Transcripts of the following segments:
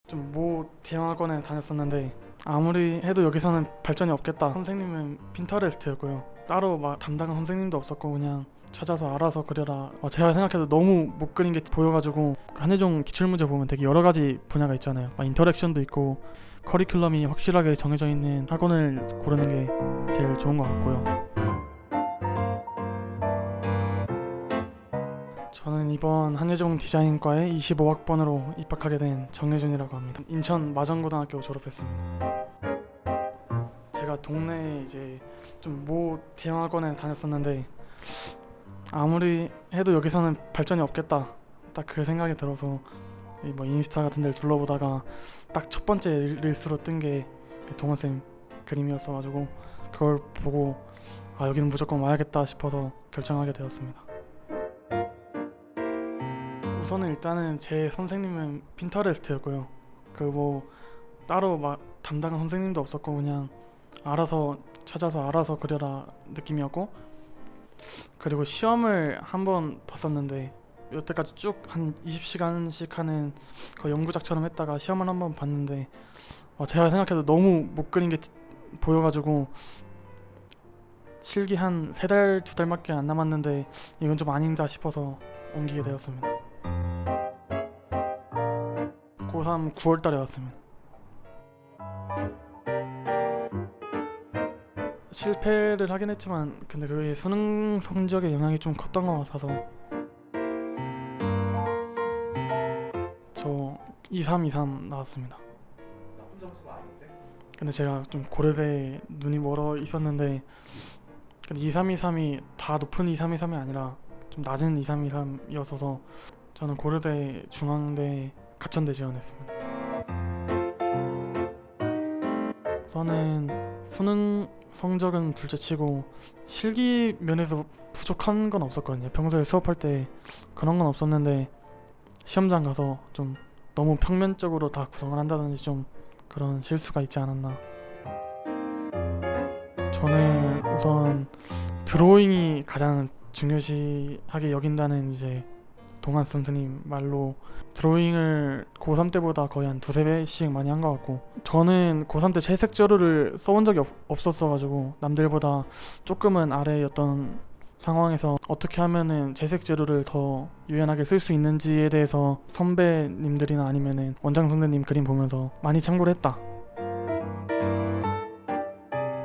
좀 모 대학원에 다녔었는데 아무리 해도 여기서는 발전이 없겠다. 선생님은 핀터레스트였고요. 따로 막 담당한 선생님도 없었고 그냥 찾아서 알아서 그려라. 제가 생각해도 너무 못 그린 게 보여가지고 한예종 기출문제 보면 되게 여러 가지 분야가 있잖아요. 막 인터랙션도 있고 커리큘럼이 확실하게 정해져 있는 학원을 고르는 게 제일 좋은 것 같고요. 저는 이번 한예종 디자인과에 25학번으로 입학하게 된 정혜준이라고 합니다. 인천 마정고등학교 졸업했습니다. 제가 동네에 이제 좀 모 대학원에 다녔었는데 아무리 해도 여기서는 발전이 없겠다. 딱 그 생각이 들어서 뭐 인스타 같은 데를 둘러보다가 딱 첫 번째 릴스로 뜬 게 동원쌤 그림이었어가지고 그걸 보고 여기는 무조건 와야겠다 싶어서 결정하게 되었습니다. 우선은 일단은 제 선생님은 핀터레스트였고요. 그 뭐 따로 막 담당한 선생님도 없었고 그냥 알아서 찾아서 알아서 그려라 느낌이었고, 그리고 시험을 한번 봤었는데 여태까지 쭉 한 20시간씩 하는 그 연구작처럼 했다가 시험을 한번 봤는데 제가 생각해도 너무 못 그린 게 보여가지고 실기 한 3달 2달밖에 안 남았는데 이건 좀 아닌가 싶어서 옮기게 되었습니다. 고3 9월달에 왔습니다. 실패를 하긴 했지만 근데 그게 수능 성적에 영향이 좀 컸던 것 같아서 저 2323 나왔습니다. 나쁜 점수가 아닌데? 근데 제가 좀 고려대에 눈이 멀어 있었는데 2323이 다 높은 2323이 아니라 좀 낮은 2323이었어서 저는 고려대 중앙대 가천대 지원했습니다. 저는 수능 성적은 둘째치고 실기 면에서 부족한 건 없었거든요. 평소에 수업할 때 그런 건 없었는데 시험장 가서 좀 너무 평면적으로 다 구성을 한다든지 좀 그런 실수가 있지 않았나. 저는 우선 드로잉이 가장 중요시하게 여긴다는 이제 동한 선생님 말로 드로잉을 고3 때보다 거의 한 2~3배씩 많이 한 것 같고, 저는 고3 때 채색 재료를 써본 적이 없었어가지고 남들보다 조금은 아래였던 상황에서 어떻게 하면은 채색 재료를 더 유연하게 쓸 수 있는지에 대해서 선배님들이나 아니면은 원장 선생님 그림 보면서 많이 참고를 했다.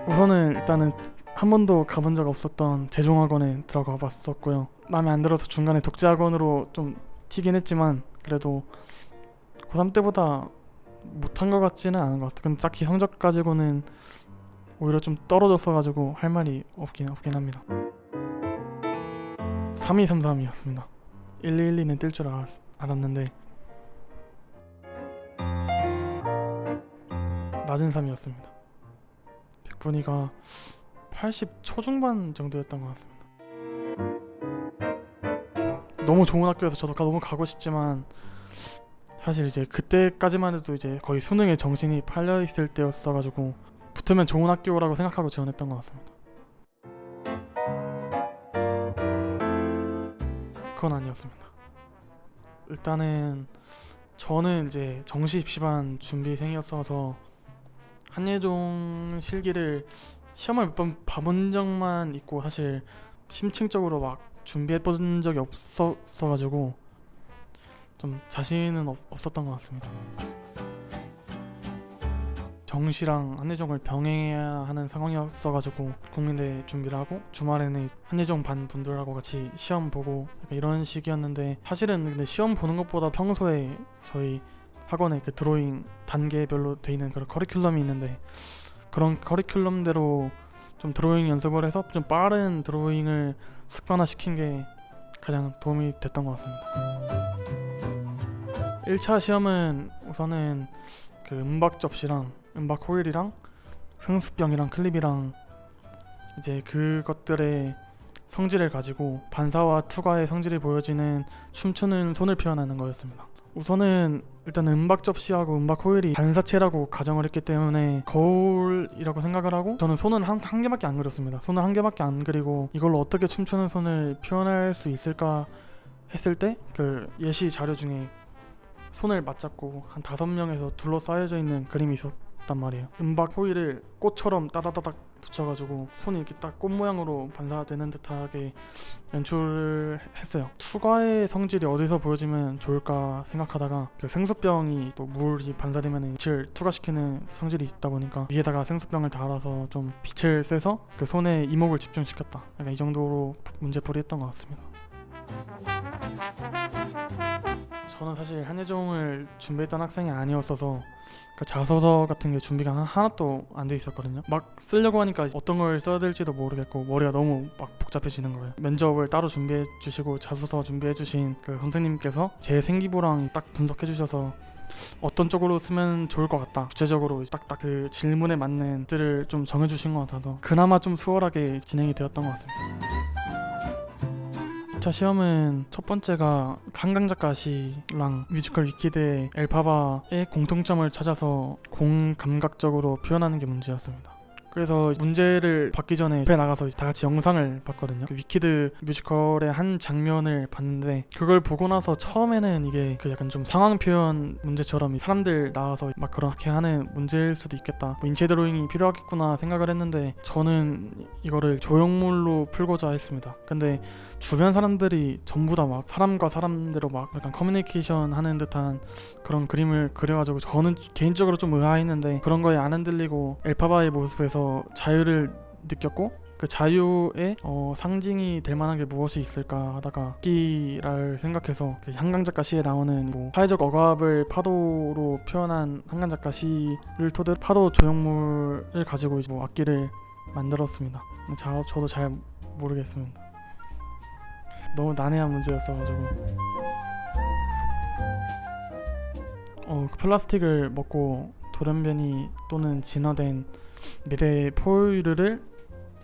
우선은 일단은 한 번도 가본 적 없었던 재종학원에 들어가 봤었고요. 마음에 안 들어서 중간에 독재학원으로 좀 튀긴 했지만 그래도 고3 때보다 못한 것 같지는 않은 것 같아요. 근데 딱히 성적 가지고는 오히려 좀 떨어졌어가지고 할 말이 없긴 합니다. 3233이었습니다. 1212는 뜰 줄 알았는데 낮은 3이었습니다. 백분위가 80 초중반 정도였던 것 같습니다. 너무 좋은 학교여서 저도 너무 가고 싶지만 사실 이제 그때까지만 해도 이제 거의 수능에 정신이 팔려 있을 때였어가지고 붙으면 좋은 학교라고 생각하고 지원했던 것 같습니다. 그건 아니었습니다. 일단은 저는 이제 정시 입시반 준비생이었어서 한예종 실기를 시험을 몇 번 봐본 적만 있고 사실 심층적으로 막 준비해본 적이 없었어가지고 좀 자신은 없었던 것 같습니다. 정시랑 한예종을 병행해야 하는 상황이었어가지고 국민대 준비를 하고 주말에는 한예종 반 분들하고 같이 시험 보고 약간 이런 식이었는데, 사실은 근데 시험 보는 것보다 평소에 저희 학원에 그 드로잉 단계별로 돼 있는 그런 커리큘럼이 있는데 그런 커리큘럼대로 좀 드로잉 연습을 해서 좀 빠른 드로잉을 습관화시킨 게 가장 도움이 됐던 것 같습니다. 1차 시험은 우선은 그 음박 접시랑 음박 호일이랑 흥수병이랑 클립이랑 이제 그것들의 성질을 가지고 반사와 투과의 성질이 보여지는 춤추는 손을 표현하는 거였습니다. 우선은 일단 음박 접시하고 음박 호일이 반사체라고 가정을 했기 때문에 거울이라고 생각을 하고, 저는 손은 한 개밖에 안 그렸습니다. 손을 한 개밖에 안 그리고 이걸로 어떻게 춤추는 손을 표현할 수 있을까 했을 때 그 예시 자료 중에 손을 맞잡고 한 5명에서 둘러싸여져 있는 그림이 있었단 말이에요. 은박 호일을 꽃처럼 따다다닥 붙여가지고 손이 이렇게 딱 꽃 모양으로 반사되는 듯하게 연출을 했어요. 투과의 성질이 어디서 보여지면 좋을까 생각하다가 그 생수병이 또 물이 반사되면 빛을 투과시키는 성질이 있다 보니까 위에다가 생수병을 달아서 좀 빛을 쐬서 그 손에 이목을 집중시켰다. 약간 이 정도로 문제풀이했던 것 같습니다. 저는 사실 한예종을 준비했던 학생이 아니었어서 그 자소서 같은 게 준비가 하나도 안 돼 있었거든요. 막 쓰려고 하니까 어떤 걸 써야 될지도 모르겠고 머리가 너무 막 복잡해지는 거예요. 면접을 따로 준비해 주시고 자소서 준비해 주신 그 선생님께서 제 생기부랑 딱 분석해 주셔서 어떤 쪽으로 쓰면 좋을 것 같다, 구체적으로 딱딱 그 질문에 맞는 들을 좀 정해 주신 것 같아서 그나마 좀 수월하게 진행이 되었던 것 같습니다. 2차 시험은 첫 번째가 한강 작가 시랑 뮤지컬 위키드의 엘파바의 공통점을 찾아서 공감각적으로 표현하는 게 문제였습니다. 그래서 문제를 받기 전에 옆에 나가서 다 같이 영상을 봤거든요. 그 위키드 뮤지컬의 한 장면을 봤는데 그걸 보고 나서 처음에는 이게 그 약간 좀 상황 표현 문제처럼 사람들 나와서 막 그렇게 하는 문제일 수도 있겠다, 뭐 인체 드로잉이 필요하겠구나 생각을 했는데 저는 이거를 조형물로 풀고자 했습니다. 근데 주변 사람들이 전부 다 막 사람과 사람대로 막 약간 커뮤니케이션 하는 듯한 그런 그림을 그려가지고 저는 개인적으로 좀 의아했는데 그런 거에 안 흔들리고 엘파바의 모습에서 자유를 느꼈고 그 자유의 상징이 될 만한 게 무엇이 있을까 하다가 악기를 생각해서 그 한강작가 시에 나오는 뭐 사회적 억압을 파도로 표현한 한강작가 시를 토대로 파도 조형물을 가지고 이제 뭐 악기를 만들었습니다. 저도 잘 모르겠습니다. 너무 난해한 문제였어가지고 그 플라스틱을 먹고 돌연변이 또는 진화된 미래의 포유류를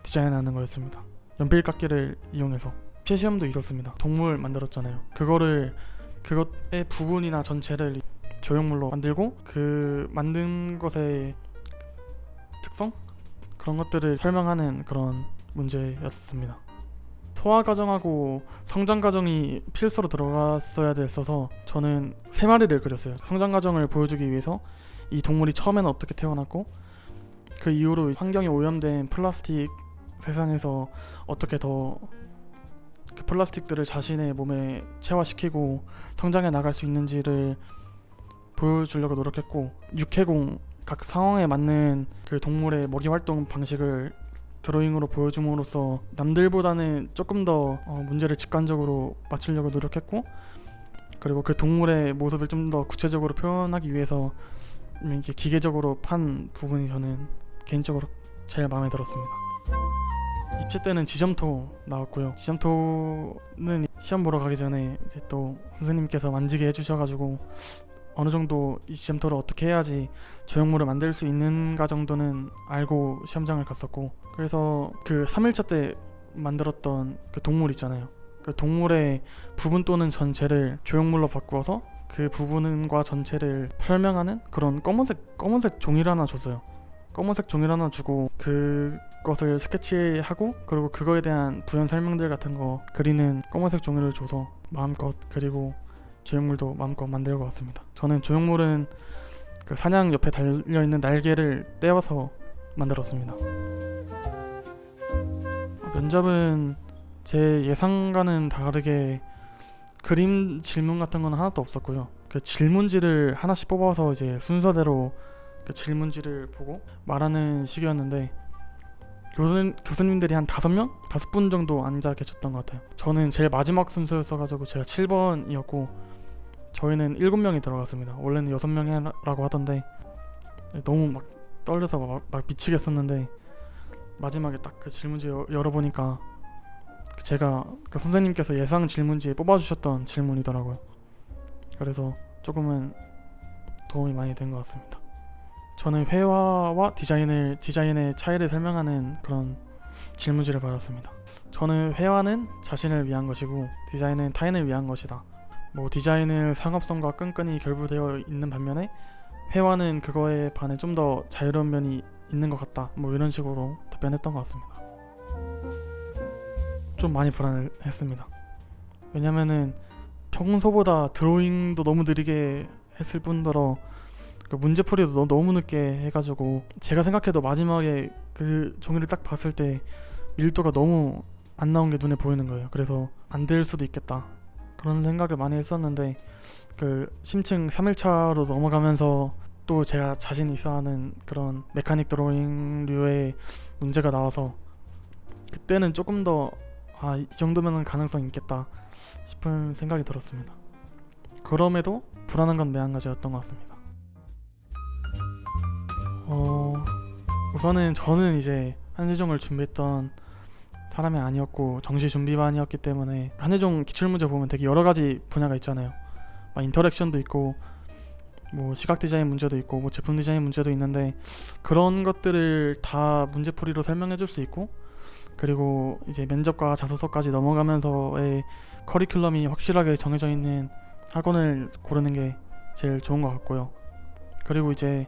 디자인하는 거였습니다. 연필깎이를 이용해서 시험도 있었습니다. 동물 만들었잖아요. 그것의 부분이나 전체를 조형물로 만들고 그 만든 것의 특성? 그런 것들을 설명하는 그런 문제였습니다. 소화 과정하고 성장 과정이 필수로 들어갔어야 됐어서 저는 3마리를 그렸어요. 성장 과정을 보여주기 위해서 이 동물이 처음에는 어떻게 태어났고 그 이후로 환경이 오염된 플라스틱 세상에서 어떻게 더 그 플라스틱들을 자신의 몸에 체화시키고 성장해 나갈 수 있는지를 보여주려고 노력했고 육해공 각 상황에 맞는 그 동물의 먹이 활동 방식을 드로잉으로 보여줌으로써 남들보다는 조금 더 문제를 직관적으로 맞추려고 노력했고 그리고 그 동물의 모습을 좀 더 구체적으로 표현하기 위해서 이렇게 기계적으로 판 부분이 저는 개인적으로 제일 마음에 들었습니다. 입시 때는 지점토 나왔고요. 지점토는 시험 보러 가기 전에 이제 또 선생님께서 만지게 해주셔가지고 어느 정도 이 지점토를 어떻게 해야지 조형물을 만들 수 있는가 정도는 알고 시험장을 갔었고 그래서 그 3일차 때 만들었던 그 동물 있잖아요. 그 동물의 부분 또는 전체를 조형물로 바꾸어서 그 부분과 전체를 설명하는 그런 검은색 종이를 하나 줬어요. 검은색 종이를 하나 주고 그것을 스케치하고 그리고 그거에 대한 부연 설명들 같은 거 그리는 검은색 종이를 줘서 마음껏 그리고 조형물도 마음껏 만들고 왔습니다. 저는 조형물은 그 사냥 옆에 달려있는 날개를 떼어서 만들었습니다. 면접은 제 예상과는 다르게 그림 질문 같은 건 하나도 없었고요. 그 질문지를 하나씩 뽑아서 이제 순서대로 그 질문지를 보고 말하는 식이었는데 교수님들이 한 5분 정도 앉아 계셨던 것 같아요. 저는 제일 마지막 순서였어가지고 제가 7번이었고 저희는 7명이 들어갔습니다. 원래는 6명이라고 하던데 너무 막 떨려서 막 미치겠었는데 마지막에 딱 그 질문지 열어보니까 제가 그 선생님께서 예상 질문지에 뽑아주셨던 질문이더라고요. 그래서 조금은 도움이 많이 된 것 같습니다. 저는 회화와 디자인의 차이를 설명하는 그런 질문지를 받았습니다. 저는 회화는 자신을 위한 것이고 디자인은 타인을 위한 것이다. 뭐 디자인은 상업성과 끈끈이 결부되어 있는 반면에 회화는 그거에 반해 좀 더 자유로운 면이 있는 것 같다. 뭐 이런 식으로 답변했던 것 같습니다. 좀 많이 불안했습니다. 왜냐면은 평소보다 드로잉도 너무 느리게 했을 뿐더러 그 문제풀이도 너무 늦게 해가지고 제가 생각해도 마지막에 그 종이를 딱 봤을 때 밀도가 너무 안 나온 게 눈에 보이는 거예요. 그래서 안 될 수도 있겠다 그런 생각을 많이 했었는데 그 심층 3일차로 넘어가면서 또 제가 자신 있어 하는 그런 메카닉 드로잉류의 문제가 나와서 그때는 조금 더 이 정도면 가능성 있겠다 싶은 생각이 들었습니다. 그럼에도 불안한 건 매한가지였던 것 같습니다. 우선은 저는 이제 한예종을 준비했던 사람이 아니었고 정시 준비반이었기 때문에 한예종 기출문제 보면 되게 여러 가지 분야가 있잖아요. 막 인터랙션도 있고 뭐 시각 디자인 문제도 있고 뭐 제품 디자인 문제도 있는데 그런 것들을 다 문제풀이로 설명해 줄 수 있고 그리고 이제 면접과 자소서까지 넘어가면서의 커리큘럼이 확실하게 정해져 있는 학원을 고르는 게 제일 좋은 것 같고요. 그리고 이제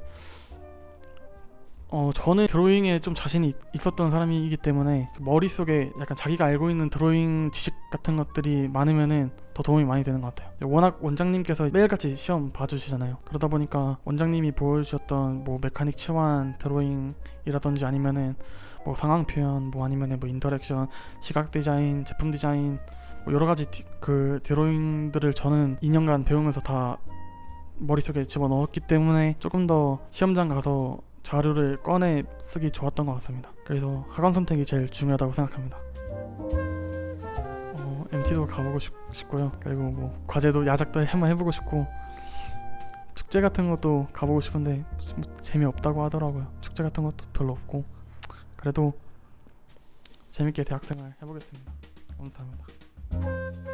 저는 드로잉에 좀 자신이 있었던 사람이기 때문에 그 머릿속에 약간 자기가 알고 있는 드로잉 지식 같은 것들이 많으면은 더 도움이 많이 되는 것 같아요. 워낙 원장님께서 매일같이 시험 봐주시잖아요. 그러다 보니까 원장님이 보여주셨던 뭐 메카닉 치환 드로잉이라든지 아니면은 뭐 상황 표현 뭐 아니면은 뭐 인터랙션 시각 디자인 제품 디자인 뭐 여러 가지 그 드로잉들을 저는 2년간 배우면서 다 머릿속에 집어넣었기 때문에 조금 더 시험장 가서 자료를 꺼내 쓰기 좋았던 것 같습니다. 그래서 학원 선택이 제일 중요하다고 생각합니다. MT도 가보고 싶고요. 그리고 뭐 과제도 야작도 한번 해보고 싶고 축제 같은 것도 가보고 싶은데 재미없다고 하더라고요. 축제 같은 것도 별로 없고 그래도 재밌게 대학생활 해보겠습니다. 감사합니다.